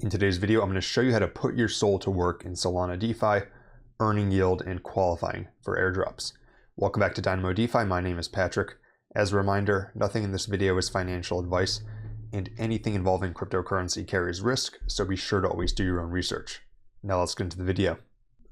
In today's video, I'm going to show you how to put your SOL to work in Solana DeFi, earning yield and qualifying for airdrops. Welcome back to Dynamo DeFi. My name is Patrick. As a reminder, nothing in this video is financial advice, and anything involving cryptocurrency carries risk, so be sure to always do your own research. Now let's get into the video.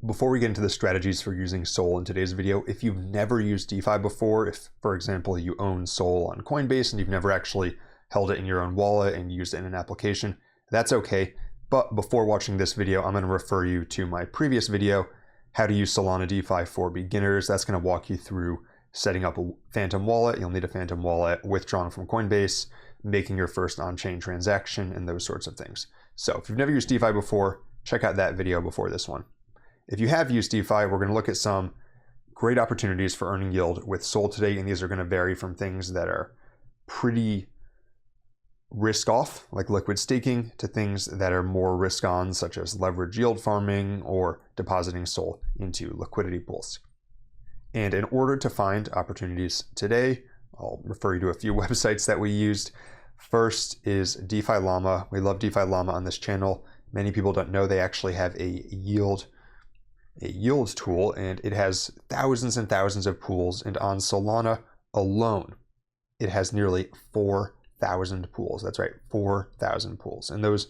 Before we get into the strategies for using SOL in today's video, if you've never used DeFi before, if, for example, you own SOL on Coinbase and you've never actually held it in your own wallet and used it in an application, that's okay. But before watching this video, I'm going to refer you to my previous video, how to use Solana DeFi for beginners. That's going to walk you through setting up a Phantom wallet. You'll need a Phantom wallet withdrawn from Coinbase, making your first on-chain transaction, and those sorts of things. So if you've never used DeFi before, check out that video before this one. If you have used DeFi, we're going to look at some great opportunities for earning yield with SOL today, and these are going to vary from things that are pretty risk off, like liquid staking, to things that are more risk on, such as leverage yield farming or depositing SOL into liquidity pools. And in order to find opportunities today, I'll refer you to a few websites that we used. First is DeFi Llama. We love DeFi Llama on this channel. Many people don't know they actually have a yield tool, and it has thousands and thousands of pools, and on Solana alone, it has nearly 4,000 pools. That's right, 4,000 pools. And those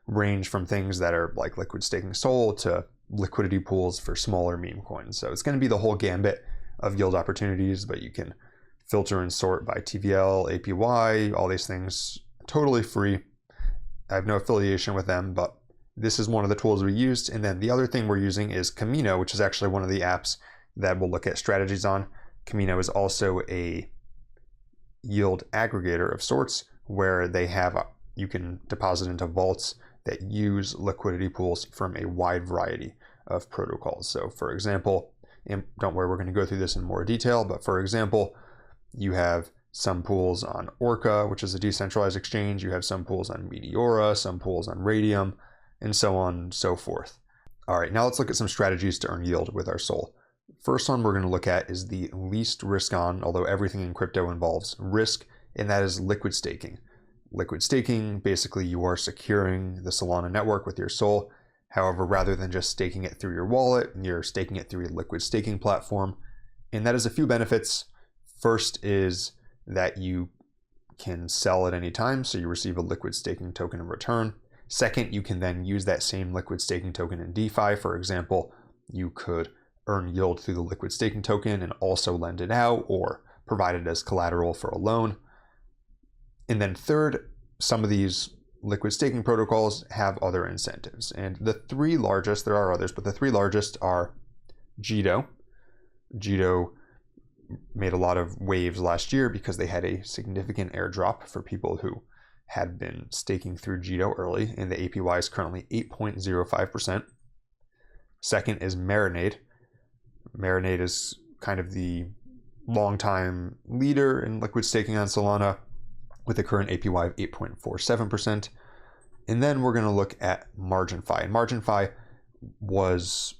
range from things that are like liquid staking SOL to liquidity pools for smaller meme coins. So it's going to be the whole gambit of yield opportunities, but you can filter and sort by TVL, APY, all these things totally free. I have no affiliation with them, but this is one of the tools we used. And then the other thing we're using is Camino, which is actually one of the apps that we'll look at strategies on. Camino is also a yield aggregator of sorts, where they have you can deposit into vaults that use liquidity pools from a wide variety of protocols. So for example, and don't worry, we're going to go through this in more detail, but for example, you have some pools on Orca, which is a decentralized exchange. You have some pools on Meteora, some pools on Radium, and so on and so forth. All right, now let's look at some strategies to earn yield with our SOL. First one we're going to look at is the least risk on, although everything in crypto involves risk, and that is liquid staking. Liquid staking, basically you are securing the Solana network with your SOL. However, rather than just staking it through your wallet, you're staking it through a liquid staking platform. And that has a few benefits. First is that you can sell at any time, so you receive a liquid staking token in return. Second, you can then use that same liquid staking token in DeFi. For example, you could earn yield through the liquid staking token and also lend it out or provide it as collateral for a loan. And then third, some of these liquid staking protocols have other incentives. And the three largest, there are others, but the three largest are Jito. Jito made a lot of waves last year because they had a significant airdrop for people who had been staking through Jito early, and the APY is currently 8.05%. Second is Marinade. Marinade is kind of the longtime leader in liquid staking on Solana with a current APY of 8.47%. And then we're going to look at MarginFi. And MarginFi was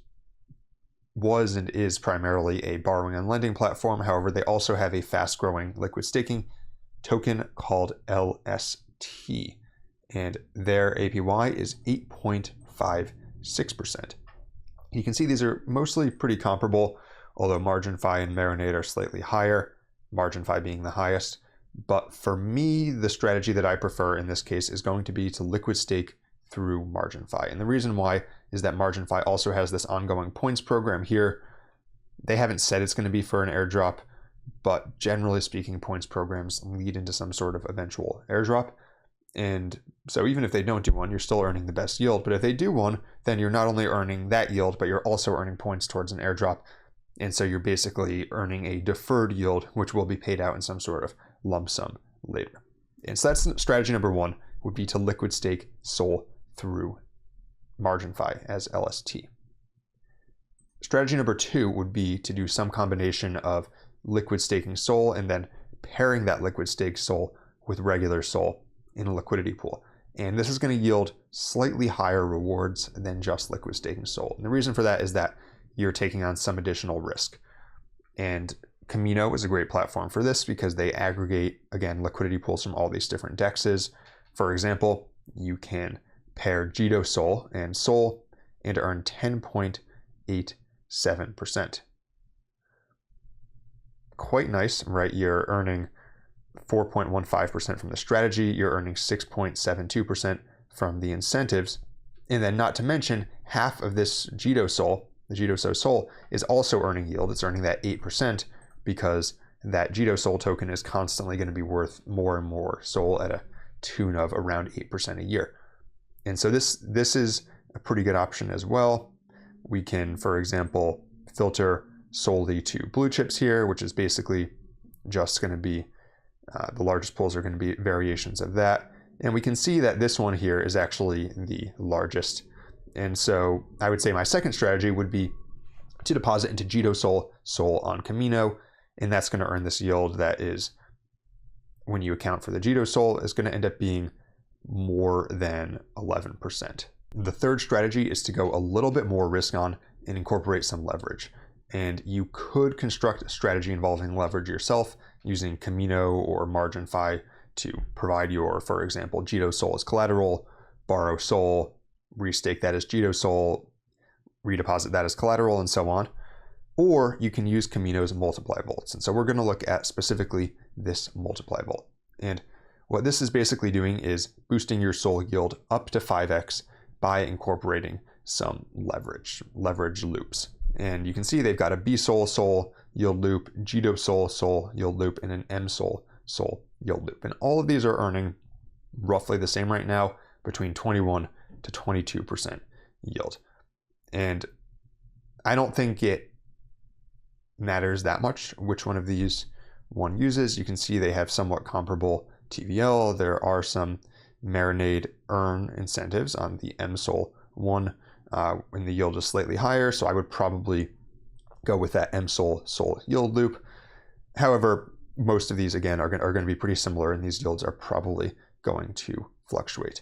and is primarily a borrowing and lending platform. However, they also have a fast-growing liquid staking token called LST, and their APY is 8.56%. You can see these are mostly pretty comparable, although MarginFi and Marinade are slightly higher, MarginFi being the highest. But for me, the strategy that I prefer in this case is going to be to liquid stake through MarginFi. And the reason why is that MarginFi also has this ongoing points program here. They haven't said it's going to be for an airdrop, but generally speaking, points programs lead into some sort of eventual airdrop. And so even if they don't do one, you're still earning the best yield. But if they do one, then you're not only earning that yield, but you're also earning points towards an airdrop. And so you're basically earning a deferred yield, which will be paid out in some sort of lump sum later. And so that's strategy number one, would be to liquid stake SOL through MarginFi as LST. Strategy number two would be to do some combination of liquid staking SOL and then pairing that liquid stake SOL with regular SOL in a liquidity pool. And this is going to yield slightly higher rewards than just liquid staking SOL. And the reason for that is that you're taking on some additional risk. And Camino is a great platform for this because they aggregate, again, liquidity pools from all these different dexes. For example, you can pair Jito SOL and SOL and earn 10.87%. Quite nice, right? You're earning 4.15% from the strategy, you're earning 6.72% from the incentives, and then not to mention half of this Jito SOL, the Jito SOL, is also earning yield. It's earning that 8% because that Jito SOL token is constantly going to be worth more and more SOL at a tune of around 8% a year. And so this is a pretty good option as well. We can, for example, filter solely to blue chips here, which is basically just going to be the largest pools are going to be variations of that. And we can see that this one here is actually the largest. And so I would say my second strategy would be to deposit into Jito SOL on Camino. And that's going to earn this yield that is, when you account for the Jito SOL, is going to end up being more than 11%. The third strategy is to go a little bit more risk on and incorporate some leverage. And you could construct a strategy involving leverage yourself using Camino or MarginFi to provide your, for example, Jito SOL as collateral, borrow SOL, restake that as Jito SOL, redeposit that as collateral, and so on. Or you can use Camino's multiply vaults. And so we're going to look at specifically this multiply vault. And what this is basically doing is boosting your SOL yield up to 5x by incorporating some leverage loops. And you can see they've got a BSOL yield loop, Jito SOL yield loop, and an MSOL yield loop. And all of these are earning roughly the same right now, between 21 to 22% yield. And I don't think it matters that much which one of these one uses. You can see they have somewhat comparable TVL. There are some marinade earn incentives on the MSOL one, and the yield is slightly higher. So I would probably go with that MSOL yield loop. However, most of these again are going to be pretty similar, and these yields are probably going to fluctuate.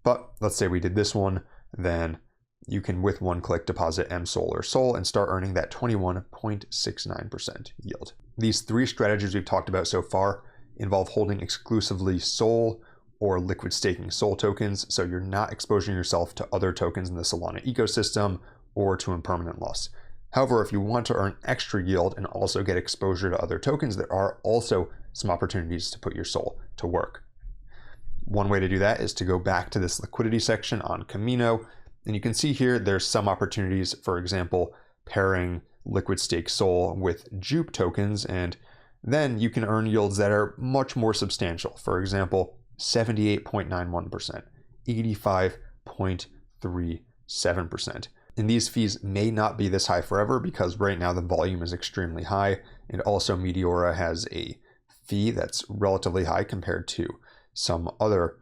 But let's say we did this one, then you can with one click deposit MSOL or SOL and start earning that 21.69% yield. These three strategies we've talked about so far involve holding exclusively SOL or liquid staking SOL tokens, so you're not exposing yourself to other tokens in the Solana ecosystem or to impermanent loss. However, if you want to earn extra yield and also get exposure to other tokens, there are also some opportunities to put your SOL to work. One way to do that is to go back to this liquidity section on Camino. And you can see here there's some opportunities, for example, pairing liquid stake SOL with Jupe tokens, and then you can earn yields that are much more substantial. For example, 78.91%, 85.37%. And these fees may not be this high forever because right now the volume is extremely high, and also Meteora has a fee that's relatively high compared to some other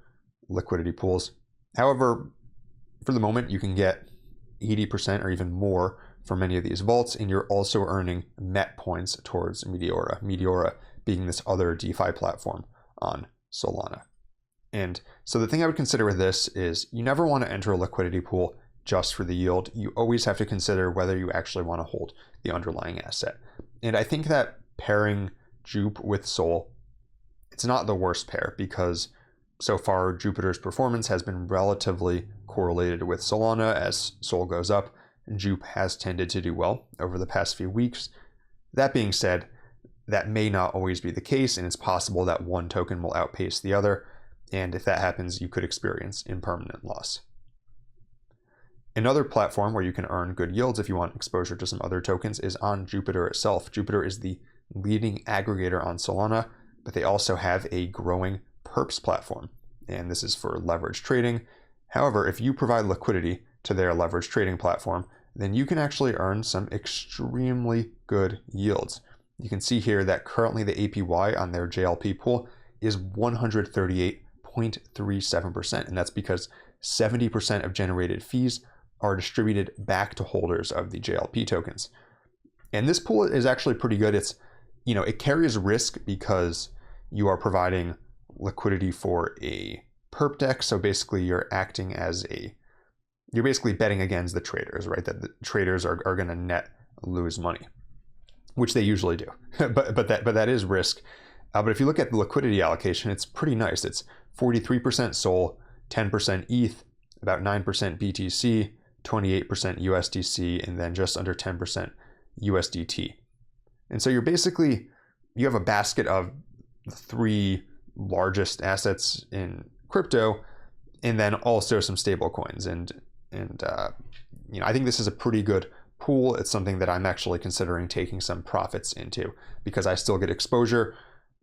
liquidity pools. However, for the moment, you can get 80% or even more for many of these vaults, and you're also earning MET points towards Meteora. Meteora being this other DeFi platform on Solana. And so the thing I would consider with this is you never want to enter a liquidity pool just for the yield. You always have to consider whether you actually want to hold the underlying asset. And I think that pairing Jupe with SOL, it's not the worst pair because so far Jupiter's performance has been relatively correlated with Solana. As SOL goes up, Jupe has tended to do well over the past few weeks. That being said, that may not always be the case, and it's possible that one token will outpace the other. And if that happens, you could experience impermanent loss. Another platform where you can earn good yields if you want exposure to some other tokens is on Jupiter itself. Jupiter is the leading aggregator on Solana, but they also have a growing perps platform, and this is for leverage trading. However, if you provide liquidity to their leverage trading platform, then you can actually earn some extremely good yields. You can see here that currently the APY on their JLP pool is 138.37%, and that's because 70% of generated fees are distributed back to holders of the JLP tokens. And this pool is actually pretty good. It's, it carries risk because you are providing liquidity for a perp deck. So basically you're basically betting against the traders, right? That the traders are going to net lose money, which they usually do. but that is risk. But if you look at the liquidity allocation, it's pretty nice. It's 43% SOL, 10% ETH, about 9% BTC, 28% USDC, and then just under 10% USDT. And so you have a basket of the 3 largest assets in crypto, and then also some stablecoins. And I think this is a pretty good pool. It's something that I'm actually considering taking some profits into because I still get exposure,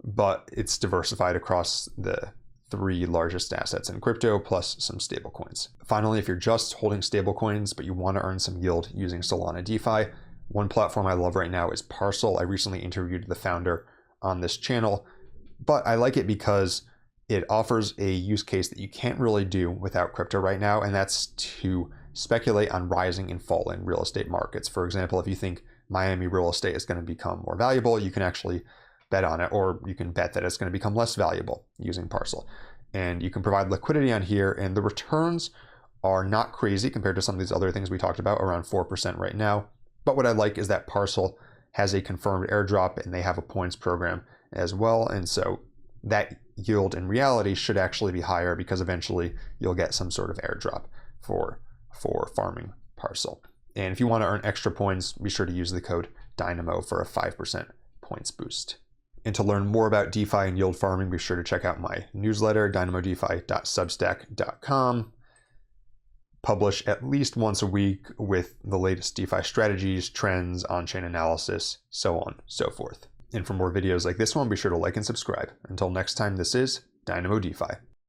but it's diversified across the 3 largest assets in crypto plus some stablecoins. Finally, if you're just holding stablecoins but you want to earn some yield using Solana DeFi, one platform I love right now is Parcl. I recently interviewed the founder on this channel, but I like it because it offers a use case that you can't really do without crypto right now, and that's to speculate on rising and falling real estate markets. For example, if you think Miami real estate is going to become more valuable, you can actually bet on it, or you can bet that it's going to become less valuable using Parcl. And you can provide liquidity on here, and the returns are not crazy compared to some of these other things we talked about, around 4% right now. But what I like is that Parcl has a confirmed airdrop, and they have a points program as well. And so that yield in reality should actually be higher because eventually you'll get some sort of airdrop for farming Parcl. And if you want to earn extra points, be sure to use the code Dynamo for a 5% points boost. And to learn more about DeFi and yield farming, be sure to check out my newsletter, dynamodefi.substack.com. Publish at least once a week with the latest DeFi strategies, trends, on-chain analysis, so on, so forth. And for more videos like this one, be sure to like and subscribe. Until next time, this is Dynamo DeFi.